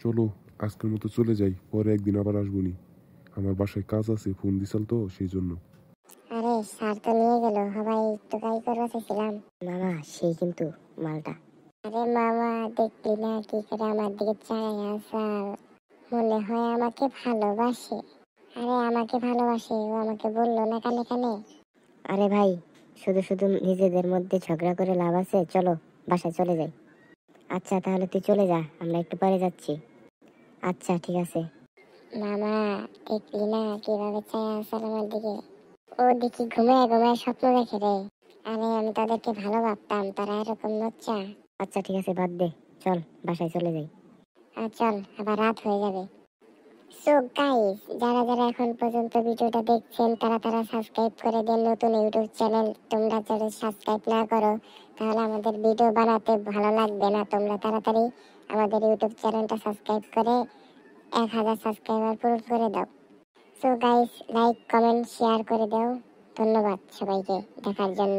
চলো আজকের মতো চলে যাই, পরে একদিন আবার আসবনি। আমার বাসায় কাজ আছে, ফোন দিছাল তো সেই জন্য। আরে স্যার তো নিয়ে গেল, সবাই একটু কাই করে চাইছিলাম। মামা সেই কিন্তু মালটা। আরে মামা দেখলি না কি করে আমার দিকে চায় স্যার, মনে হয় আমাকে ভালোবাসে। আরে আমাকে ভালোবাসে, ও আমাকে বললো না কানে কানে। আরে ভাই শুধু শুধু নিজেদের মধ্যে ঝগড়া করে লাভ আছে, চলো বাসায় চলে যাই। আচ্ছা তাহলে তুই চলে যা, আমরা একটু পরে যাচ্ছি। আচ্ছা ঠিক আছে। মামা দেখলি না কিভাবে চায় স্যার আমার দিকে, ও দেখি ঘুমায় ঘুমায় স্বপ্ন দেখে রে। আরে আমি তাদেরকে ভালো ভাবতাম, তারা এরকম লজ্জা। আচ্ছা ঠিক আছে বাদ দে, চল বাসায় চলে যাই। চল আবার রাত হয়ে যাবে। সো গাইস, যারা যারা এখন পর্যন্ত ভিডিওটা দেখছেন তারা তারা সাবস্ক্রাইব করে দেন নতুন ইউটিউব চ্যানেল। তোমরা যদি সাবস্ক্রাইব না করো তাহলে আমাদের ভিডিও বানাতে ভালো লাগবে না। তোমরা তাড়াতাড়ি আমাদের ইউটিউব চ্যানেলটা সাবস্ক্রাইব করে 1000 সাবস্ক্রাইবার পূরণ করে দাও। So guys, like comment share করে দাও। ধন্যবাদ সবাইকে দেখার জন্য।